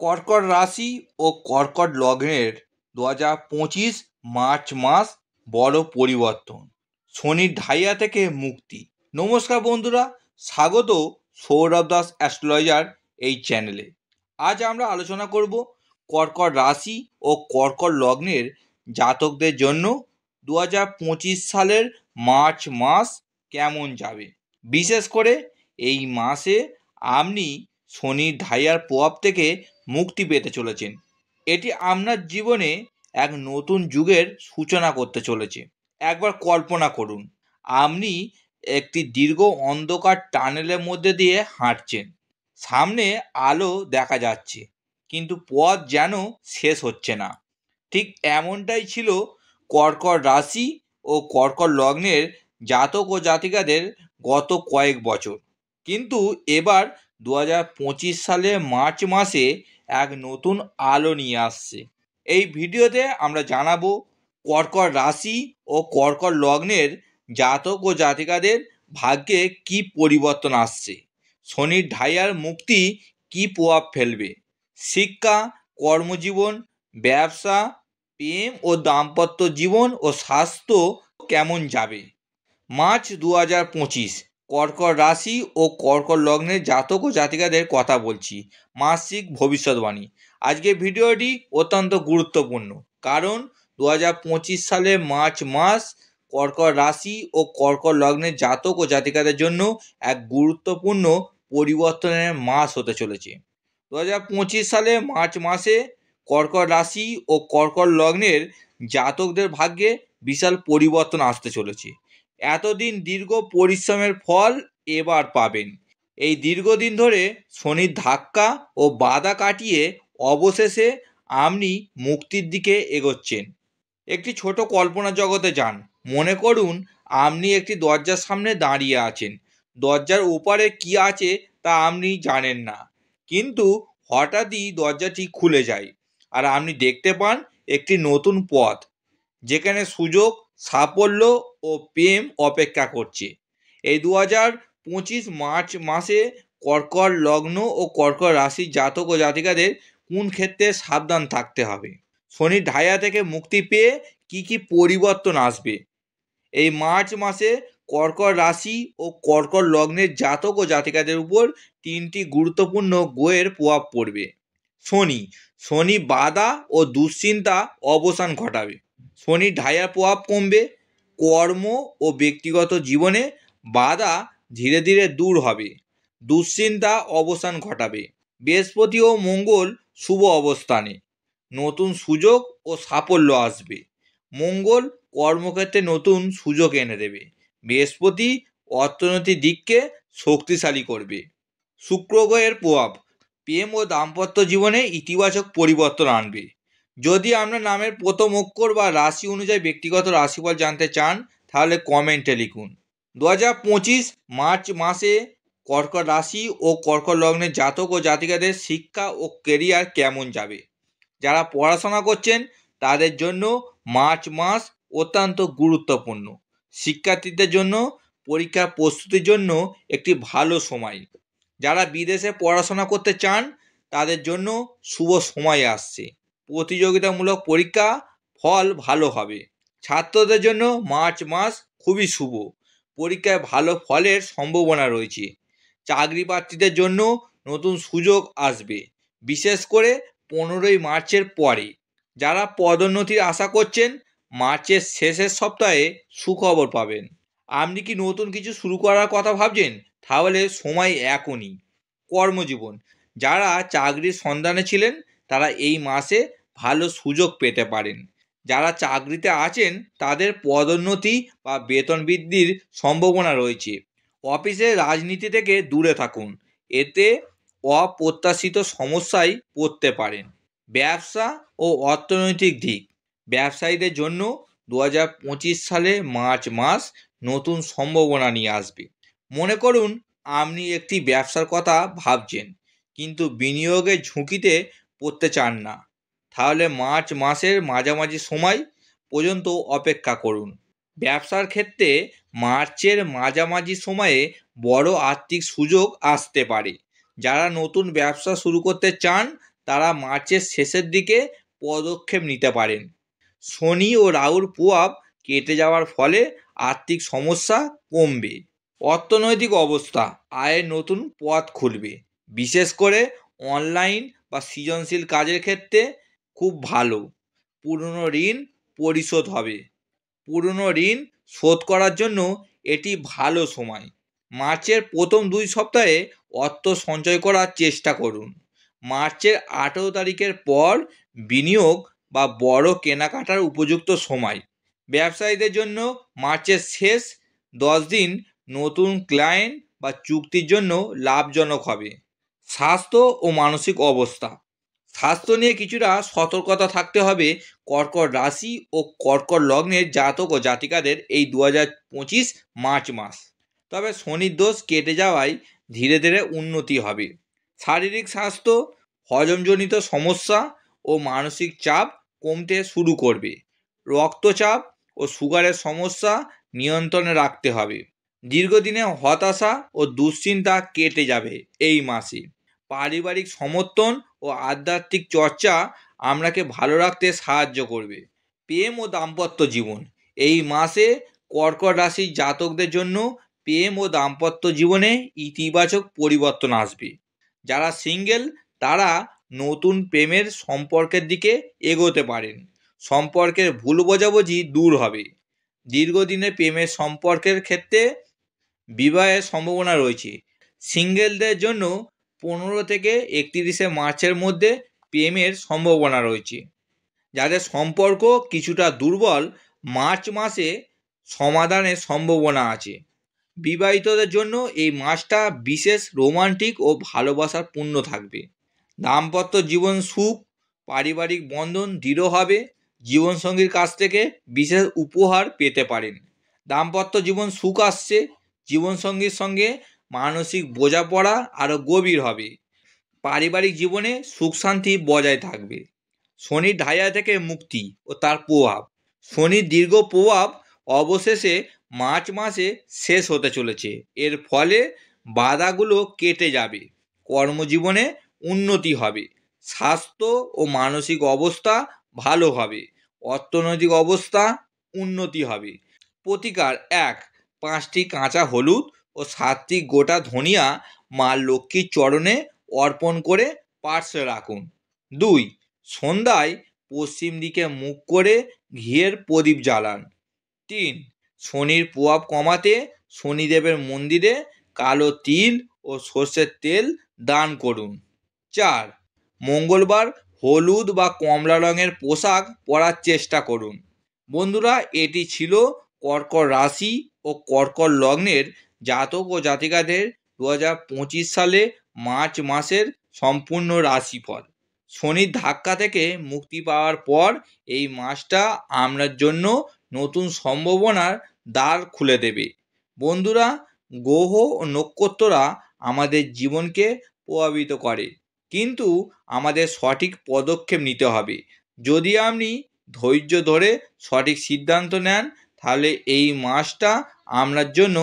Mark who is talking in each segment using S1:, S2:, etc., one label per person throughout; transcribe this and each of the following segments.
S1: কর্কট রাশি ও কর্কট লগ্নের 2025 মার্চ মাস বড় পরিবর্তন, শনির ঢাইয়া থেকে মুক্তি। নমস্কার বন্ধুরা, স্বাগত সৌরভ দাস অ্যাস্ট্রোলজার এই চ্যানেলে। আজ আমরা আলোচনা করব কর্কট রাশি ও কর্কট লগ্নের জাতকদের জন্য 2025 সালের মার্চ মাস কেমন যাবে। বিশেষ করে এই মাসে আপনি শনির ঢাইয়ার প্রভাব থেকে মুক্তি পেতে চলেছেন। এটি আপনার জীবনে এক নতুন যুগের সূচনা করতে চলেছে। একবার কল্পনা করুন, আপনি একটি দীর্ঘ অন্ধকার টানেলের মধ্যে দিয়ে হাঁটছেন। সামনে আলো দেখা যাচ্ছে, কিন্তু পথ যেন শেষ হচ্ছে না। ঠিক এমনটাই ছিল কর্কট রাশি ও কর্কট লগ্নের জাতক ও জাতিকাদের গত কয়েক বছর। কিন্তু এবার 2025 সালে মার্চ মাসে এক নতুন আলো নিয়ে আসছে। এই ভিডিওতে আমরা জানাবো কর্কট রাশি ও কর্কট লগ্নের জাতক ও জাতিকাদের ভাগ্যে কি পরিবর্তন আসছে, শনির ঢাইয়ার মুক্তি কি প্রভাব ফেলবে, শিক্ষা, কর্মজীবন, ব্যবসা, প্রেম ও দাম্পত্য জীবন ও স্বাস্থ্য কেমন যাবে। মার্চ 2025 কর্কট রাশি ও কর্কট লগ্নের জাতক ও জাতিকাদের কথা বলছি। মাসিক ভবিষ্যৎবাণী। আজকের ভিডিওটি অত্যন্ত গুরুত্বপূর্ণ, কারণ 2025 সালে মার্চ মাস কর্কট রাশি ও কর্কট লগ্নের জাতক ও জাতিকাদের জন্য এক গুরুত্বপূর্ণ পরিবর্তনের মাস হতে চলেছে। 2025 সালে মার্চ মাসে কর্কট রাশি ও কর্কট লগ্নের জাতকদের ভাগ্যে বিশাল পরিবর্তন আসতে চলেছে। এতদিন দীর্ঘ পরিশ্রমের ফল এবার পাবেন। এই দীর্ঘদিন ধরে শনির ধাক্কা ও বাধা কাটিয়ে অবশেষে আপনি মুক্তির দিকে এগোচ্ছেন। একটি ছোট কল্পনা জগতে যান। মনে করুন আপনি একটি দরজার সামনে দাঁড়িয়ে আছেন। দরজার ওপারে কি আছে তা আপনি জানেন না, কিন্তু হঠাৎই দরজাটি খুলে যায় আর আপনি দেখতে পান একটি নতুন পথ, যেখানে সুযোগ, সাফল্য ও প্রেম অপেক্ষা করছে। এই 2025 মার্চ মাসে কর্কট লগ্ন ও কর্কট রাশির জাতক ও জাতিকাদের কোন ক্ষেত্রে সাবধান থাকতে হবে, শনির ঢাইয়া থেকে মুক্তি পেয়ে কি কি পরিবর্তন আসবে। এই মার্চ মাসে কর্কট রাশি ও কর্কট লগ্নের জাতক ও জাতিকাদের উপর তিনটি গুরুত্বপূর্ণ গ্রহের প্রভাব পড়বে। শনি বাধা ও দুশ্চিন্তা অবসান ঘটাবে। শনির ঢাইয়ার প্রভাব কমবে। কর্ম ও ব্যক্তিগত জীবনে বাধা ধীরে ধীরে দূর হবে। দুশ্চিন্তা অবসান ঘটাবে। বৃহস্পতি ও মঙ্গল শুভ অবস্থানে, নতুন সুযোগ ও সাফল্য আসবে। মঙ্গল কর্মক্ষেত্রে নতুন সুযোগ এনে দেবে। বৃহস্পতি অর্থনৈতিক দিককে শক্তিশালী করবে। শুক্র গ্রহের প্রভাব প্রেম ও দাম্পত্য জীবনে ইতিবাচক পরিবর্তন আনবে। যদি আপনার নামের প্রথম অক্ষর বা রাশি অনুযায়ী ব্যক্তিগত রাশিফল জানতে চান, তাহলে কমেন্টে লিখুন। 2025 মার্চ মাসে কর্কট রাশি ও কর্কট লগ্নের জাতক ও জাতিকাদের শিক্ষা ও কেরিয়ার কেমন যাবে। যারা পড়াশোনা করছেন তাদের জন্য মার্চ মাস অত্যন্ত গুরুত্বপূর্ণ। শিক্ষার্থীদের জন্য পরীক্ষার প্রস্তুতির জন্য একটি ভালো সময়। যারা বিদেশে পড়াশোনা করতে চান তাদের জন্য শুভ সময় আসছে। প্রতিযোগিতামূলক পরীক্ষা ফল ভালো হবে। ছাত্রদের জন্য মার্চ মাস খুবই শুভ, পরীক্ষায় ভালো ফলের সম্ভাবনা রয়েছে। চাকরি প্রার্থীদের জন্য নতুন সুযোগ আসবে, বিশেষ করে 15ই মার্চের পরে। যারা পদোন্নতির আশা করছেন, মার্চের শেষের সপ্তাহে সুখবর পাবেন। আপনি কি নতুন কিছু শুরু করার কথা ভাবছেন? তাহলে সময় এখনই। কর্মজীবন, যারা চাকরির সন্ধানে ছিলেন তারা এই মাসে ভালো সুযোগ পেতে পারেন। যারা চাকরিতে আছেন তাদের পদোন্নতি বা বেতন বৃদ্ধির সম্ভাবনা রয়েছে। অফিসের রাজনীতি থেকে দূরে থাকুন, এতে অপ্রত্যাশিত সমস্যায় পড়তে পারেন। ব্যবসা ও অর্থনৈতিক দিক, ব্যবসায়ীদের জন্য 2025 সালে মার্চ মাস নতুন সম্ভাবনা নিয়ে আসবে। মনে করুন আপনি একটি ব্যবসার কথা ভাবছেন, কিন্তু বিনিয়োগের ঝুঁকিতে পড়তে চান না, তাহলে মার্চ মাসের মাঝামাঝি সময় পর্যন্ত অপেক্ষা করুন। ব্যবসার ক্ষেত্রে মার্চের মাঝামাঝি সময়ে বড় আর্থিক সুযোগ আসতে পারে। যারা নতুন ব্যবসা শুরু করতে চান তারা মার্চের শেষের দিকে পদক্ষেপ নিতে পারেন। শনি ও রাহুর প্রভাব কেটে যাওয়ার ফলে আর্থিক সমস্যা কমবে। অর্থনৈতিক অবস্থা, আয়ের নতুন পথ খুলবে, বিশেষ করে অনলাইন বা সৃজনশীল কাজের ক্ষেত্রে খুব ভালো। পুরনো ঋণ পরিশোধ হবে। পুরনো ঋণ শোধ করার জন্য এটি ভালো সময়। মার্চের প্রথম 2 সপ্তাহে অর্থ সঞ্চয় করার চেষ্টা করুন। মার্চের 18 তারিখের পর বিনিয়োগ বা বড় কেনাকাটার উপযুক্ত সময়। ব্যবসায়ীদের জন্য মার্চের শেষ 10 দিন নতুন ক্লায়েন্ট বা চুক্তির জন্য লাভজনক হবে। স্বাস্থ্য ও মানসিক অবস্থা, স্বাস্থ্য নিয়ে কিছুটা সতর্কতা থাকতে হবে কর্কট রাশি ও কর্কট লগ্নের জাতক ও জাতিকাদের এই 2025 মার্চ মাস। তবে শনির দোষ কেটে যাওয়ায় ধীরে ধীরে উন্নতি হবে। শারীরিক স্বাস্থ্য, হজমজনিত সমস্যা ও মানসিক চাপ কমতে শুরু করবে। রক্তচাপ ও সুগারের সমস্যা নিয়ন্ত্রণে রাখতে হবে। দীর্ঘদিনে হতাশা ও দুশ্চিন্তা কেটে যাবে এই মাসে। পারিবারিক সমর্থন ও আধ্যাত্মিক চর্চা আপনাকে ভালো রাখতে সাহায্য করবে। প্রেম ও দাম্পত্য জীবন, এই মাসে কর্কট রাশির জাতকদের জন্য প্রেম ও দাম্পত্য জীবনে ইতিবাচক পরিবর্তন আসবে। যারা সিঙ্গেল তারা নতুন প্রেমের সম্পর্কের দিকে এগোতে পারেন। সম্পর্কের ভুল বোঝাবুঝি দূর হবে। দীর্ঘদিনের প্রেমের সম্পর্কের ক্ষেত্রে বিবাহের সম্ভাবনা রয়েছে। সিঙ্গেলদের জন্য 15 থেকে 31 মার্চের মধ্যে প্রেমের সম্ভাবনা রয়েছে। যাদের সম্পর্ক কিছুটা দুর্বল, মার্চ মাসে সমাধানের সম্ভাবনা আছে। বিবাহিতদের জন্য এই মাসটা বিশেষ রোমান্টিক ও ভালোবাসার পূর্ণ থাকবে। দাম্পত্য জীবন সুখ, পারিবারিক বন্ধন দৃঢ় হবে। জীবনসঙ্গীর কাছ থেকে বিশেষ উপহার পেতে পারেন। দাম্পত্য জীবন সুখ আসছে। জীবনসঙ্গীর সঙ্গে মানসিক বোঝাপড়া আরও গভীর হবে। পারিবারিক জীবনে সুখ শান্তি বজায় থাকবে। শনির ঢাইয়া থেকে মুক্তি ও তার প্রভাব, শনির দীর্ঘ প্রভাব অবশেষে মার্চ মাসে শেষ হতে চলেছে। এর ফলে বাধাগুলো কেটে যাবে। কর্মজীবনে উন্নতি হবে। স্বাস্থ্য ও মানসিক অবস্থা ভালো হবে। অর্থনৈতিক অবস্থা উন্নতি হবে। প্রতিকার: 1. 5টি কাঁচা হলুদ ও 7টি গোটা ধনিয়া মা লক্ষ্মীর চরণে অর্পণ করে পার্শ্বে রাখুন। 2. সন্ধ্যায় পশ্চিম দিকে মুখ করে ঘিয়ের প্রদীপ জ্বালান। 3. শনির প্রভাব কমাতে শনিদেবের মন্দিরে কালো তিল ও সর্ষের তেল দান করুন। 4. মঙ্গলবার হলুদ বা কমলা রঙের পোশাক পরার চেষ্টা করুন। বন্ধুরা, এটি ছিল কর্কট রাশি ও কর্কট লগ্নের জাতক ও জাতিকাদের 2025 সালে মার্চ মাসের সম্পূর্ণ রাশিফল। শনির ধাক্কা থেকে মুক্তি পাওয়ার পর এই মাসটা আপনার জন্য নতুন সম্ভাবনার দ্বার খুলে দেবে। বন্ধুরা, গ্রহ ও নক্ষত্ররা আমাদের জীবনকে প্রভাবিত করে, কিন্তু আমাদের সঠিক পদক্ষেপ নিতে হবে। যদি আপনি ধৈর্য ধরে সঠিক সিদ্ধান্ত নেন, তাহলে এই মাসটা আপনার জন্য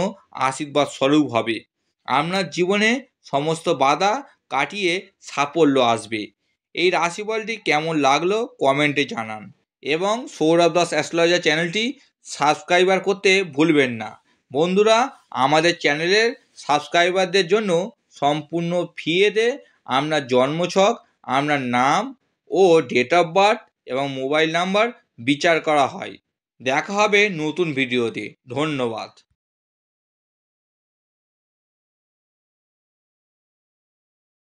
S1: আশীর্বাদ স্বরূপ হবে। আপনার জীবনে সমস্ত বাধা কাটিয়ে সাফল্য আসবে। এই রাশিফলটি কেমন লাগলো কমেন্টে জানান এবং সৌরভ দাস অ্যাস্ট্রোলজার চ্যানেলটি সাবস্ক্রাইবার করতে ভুলবেন না। বন্ধুরা, আমাদের চ্যানেলের সাবস্ক্রাইবারদের জন্য সম্পূর্ণ ফ্রিতে আপনার জন্মছক, আপনার নাম ও ডেট অফ বার্থ এবং মোবাইল নাম্বার বিচার করা হয়। দেখা হবে নতুন ভিডিওতে। ধন্যবাদ।